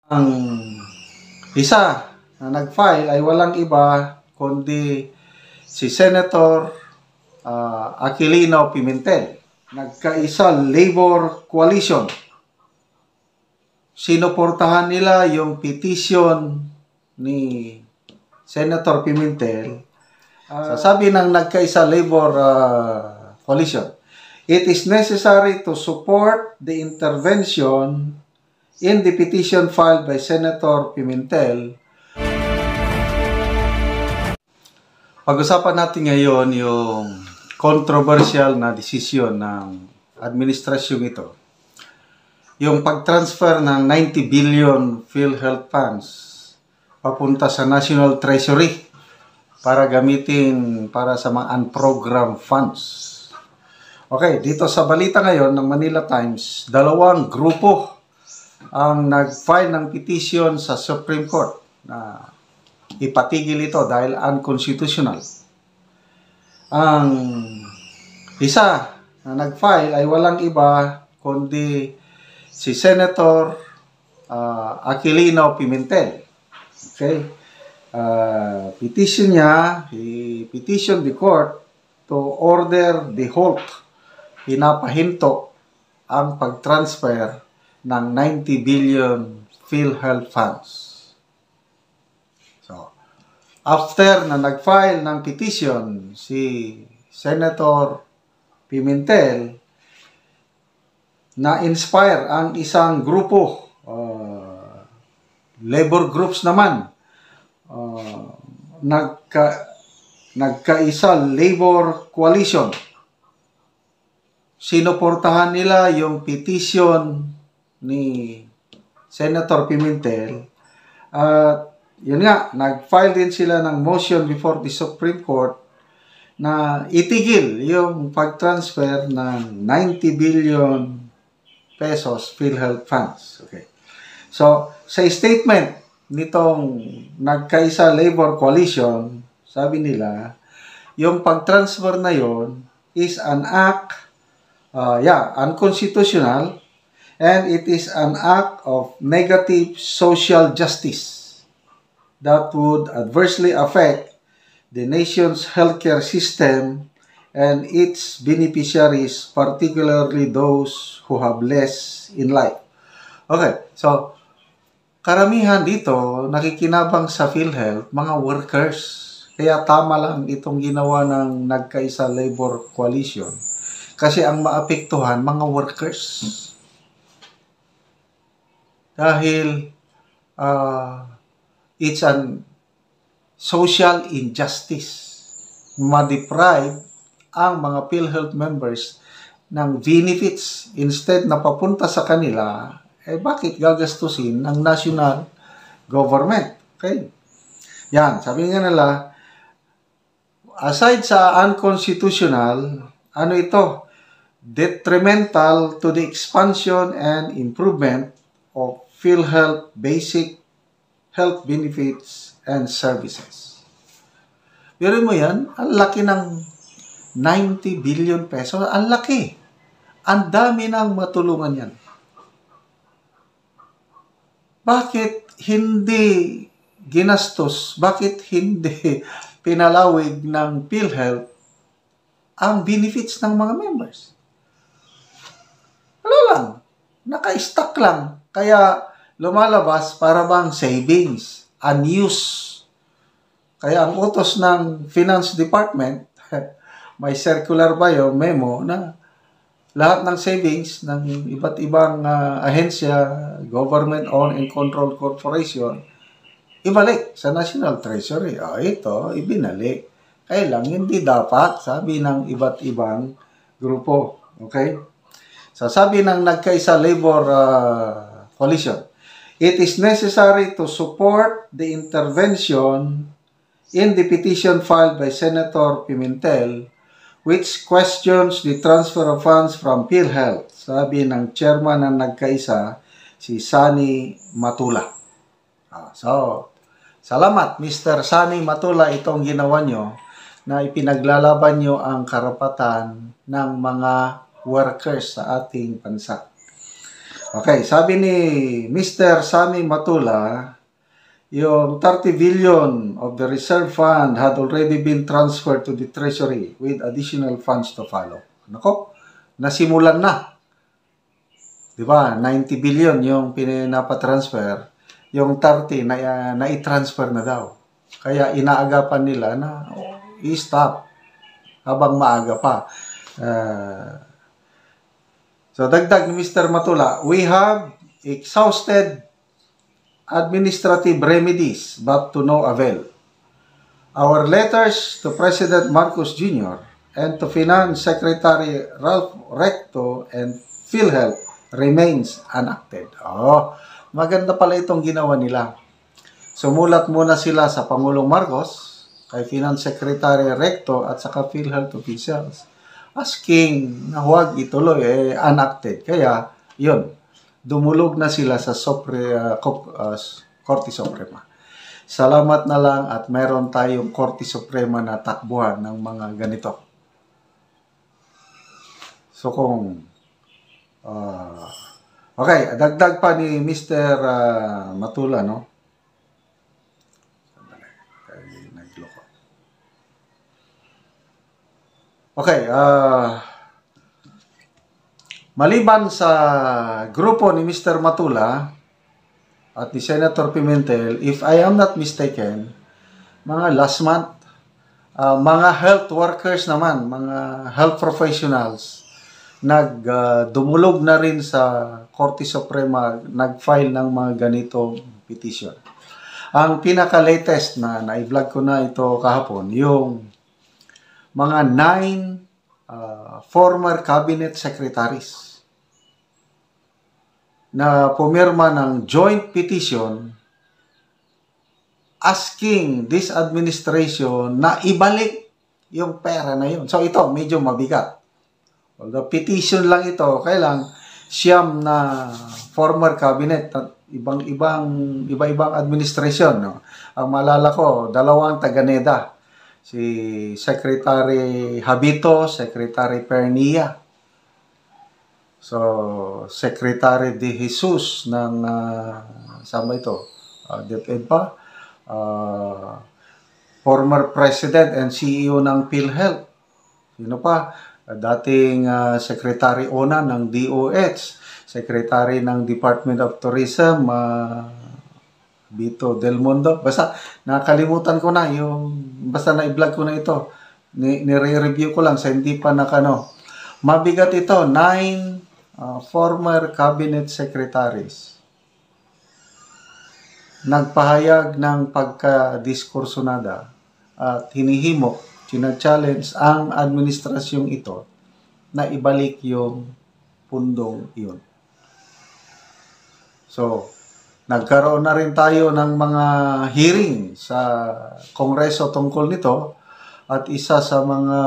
Ang isa na nag-file ay walang iba kundi si Senator Aquilino Pimentel. Nagkaisa Labor Coalition. Sinuportahan nila yung petition ni Senator Pimentel. Sabi ng nagkaisa Labor Coalition, it is necessary to support the intervention in the petition filed by Senator Pimentel. Pag-usapan natin ngayon yung controversial na desisyon ng administrasyon ito. Yung pag-transfer ng 90 billion PhilHealth funds papunta sa National Treasury para gamitin para sa mga unprogrammed funds. Okay, dito sa balita ngayon ng Manila Times, dalawang grupo ang nag-file ng petition sa Supreme Court na ipatigil ito dahil unconstitutional. Ang isa na nag-file ay walang iba kundi si Senator Aquilino Pimentel. Okay? Petition niya, he petitioned the court to order the halt, pinapahinto ang pag-transfer ng 90 billion PhilHealth funds. So, after na nag-file ng petition si Senator Pimentel, na-inspire ang isang grupo, labor groups naman, nagkaisa Labor Coalition. Sinuportahan nila yung petition ni Senator Pimentel. Yun nga, nag-file din sila ng motion before the Supreme Court na itigil yung pag-transfer ng 90 billion pesos PhilHealth funds. Okay. So, sa statement nitong nagkaisa Labor Coalition, sabi nila, yung pag-transfer na yon is an act, unconstitutional, and it is an act of negative social justice that would adversely affect the nation's healthcare system and its beneficiaries, particularly those who have less in life. Okay, so karamihan dito nakikinabang sa PhilHealth, mga workers. Kaya tama lang itong ginawa ng nagkaisa Labor Coalition. Kasi ang maapektuhan, mga workers. Dahil it's an social injustice. Ma-deprive ang mga PhilHealth members ng benefits instead na papunta sa kanila, bakit gagastusin ng national government? Okay? Yan, sabi nga nila, aside sa unconstitutional, ano ito? Detrimental to the expansion and improvement of PhilHealth basic health benefits and services. Pero mo yan, ang laki ng 90 billion pesos. Ang laki. Ang dami ng matulungan yan. Bakit hindi ginastos? Bakit hindi pinalawig ng PhilHealth ang benefits ng mga members? Wala lang. Naka-stack lang. Kaya lumalabas para bang savings, unused. Kaya ang utos ng Finance Department, may circular ba yung memo na lahat ng savings ng iba't ibang ahensya, government-owned and controlled corporation, ibalik sa National Treasury. Ito, ibinalik. Kaya lang, hindi dapat, sabi ng iba't ibang grupo. Okay? So, sabi ng nagkaisa Labor Coalition, it is necessary to support the intervention in the petition filed by Senator Pimentel, which questions the transfer of funds from PhilHealth. Sabi ng chairman ng nagkaisa, si Sani Matula. So, salamat Mr. Sani Matula, itong ginawa nyo na ipinaglalaban nyo ang karapatan ng mga workers sa ating bansa. Okay, sabi ni Mr. Sammy Matula, yung 30 billion of the reserve fund had already been transferred to the treasury with additional funds to follow. Nako, nasimulan na. 'Di ba? 90 billion yung pinapatransfer, yung 30 na i-transfer na daw. Kaya inaagapan nila na i-stop habang maaga pa. So dagdag ni Mr. Matula, we have exhausted administrative remedies but to no avail. Our letters to President Marcos Jr. and to Finance Secretary Ralph Recto and PhilHealth remains unacted. Oh, maganda pala itong ginawa nila. Sumulat muna sila sa Pangulong Marcos, kay Finance Secretary Recto at saka PhilHealth officials asking na huwag ituloy, unacted. Kaya, yun, dumulog na sila sa Korte Suprema. Salamat na lang at meron tayong Korte Suprema na takbuhan ng mga ganito. So kung okay, dagdag pa ni Mr. Matula, no? Okay, maliban sa grupo ni Mr. Matula at ni Senator Pimentel, if I am not mistaken, mga last month, mga health workers naman, mga health professionals, dumulog na rin sa Korte Suprema, nag-file ng mga ganitong petition. Ang pinaka-latest na i-vlog ko na ito kahapon, yung mga 9 former cabinet secretaries na pumirma ng joint petition asking this administration na ibalik yung pera na yun. So ito, medyo mabigat. Although petition lang ito, kailang siyam na former cabinet at iba-ibang administration. No? Ang maalala ko, 2 taga-NEDA. Si Secretary Habito, Secretary Pernia. So, Secretary De Jesus ng, saan ba ito? DepEd pa. Former President and CEO ng PhilHealth. Sino pa? Dating Secretary Ona ng DOH. Secretary ng Department of Tourism, Vito Del Mundo. Basta, nakalimutan ko na basta na-vlog ko na ito. Nire-review ko lang sa hindi pa nakano. Mabigat ito, 9 former cabinet secretaries. Nagpahayag ng pagka-diskurso nada at hinihimo, china-challenge ang administrasyong ito na ibalik yung pundong iyon. So, nagkaroon na rin tayo ng mga hearing sa Kongreso tungkol nito at isa sa mga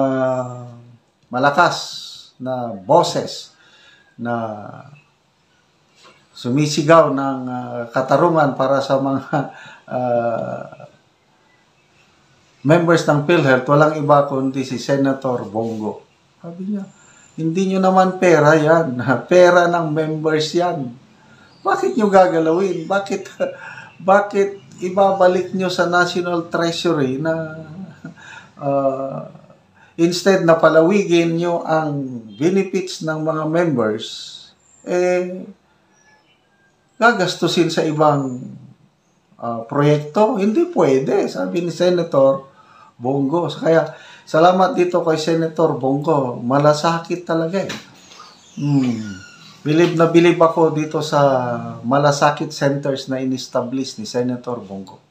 malakas na boses na sumisigaw ng katarungan para sa mga members ng PhilHealth, walang iba kundi si Senator Bongo. Sabi niya, hindi nyo naman pera yan. Pera ng members yan. Bakit nyo gagalawin? Bakit ibabalik nyo sa National Treasury na instead na palawigin nyo ang benefits ng mga members, gagastusin sa ibang proyekto? Hindi pwede, sabi ni Senator Bongo. Kaya salamat dito kay Senator Bongo. Malasakit talaga eh. Bilib na bilib ako dito sa malasakit centers na in-establish ni Senator Bongo.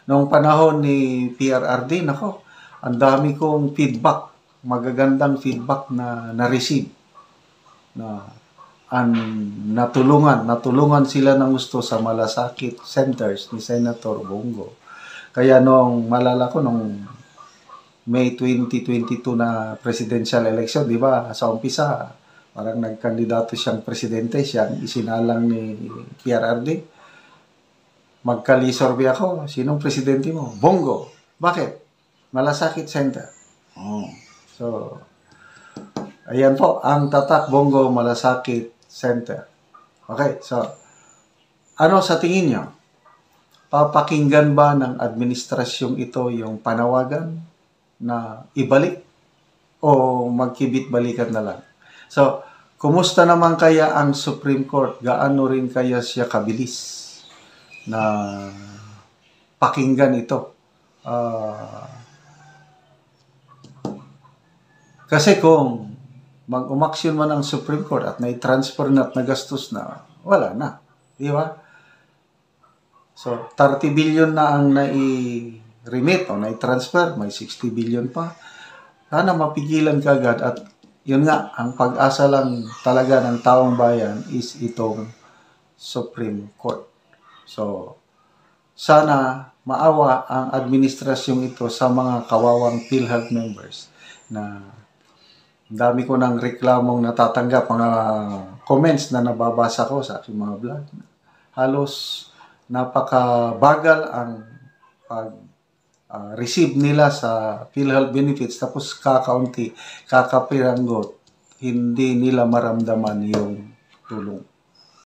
Noong panahon ni PRRD, nako, ang dami kong feedback, magagandang feedback na na-receive. Natulungan sila ng gusto sa malasakit centers ni Senator Bongo. Kaya malala ko, nung May 2022 na presidential election, di ba, sa umpisa, parang nagkandidato siyang presidente, siyang isinalang ni PRRD. Magkalisorbe ako, sinong presidente mo? Bongo. Bakit? Malasakit Center. So, ayan po, ang tatak Bongo Malasakit Center. Okay, so ano sa tingin nyo? Papakinggan ba ng administrasyong ito yung panawagan na ibalik o magkibit-balikan na lang? So, kumusta naman kaya ang Supreme Court? Gaano rin kaya siya kabilis na pakinggan ito? Kasi kung mag-umaksyon man ang Supreme Court at may transfer na at nagastos na, wala na. Di ba? So, 30 billion na ang nai-remit o nai-transfer, may 60 billion pa. Sana mapigilan kagad at yun nga, ang pag-asa lang talaga ng taong bayan is itong Supreme Court. So, sana maawa ang administrasyong ito sa mga kawawang PhilHealth members na dami ko ng reklamong natatanggap, mga comments na nababasa ko sa aking mga vlog. Halos napakabagal ang pag-receive nila sa PhilHealth benefits, tapos kakaunti, kakapiranggot, hindi nila maramdaman yung tulong.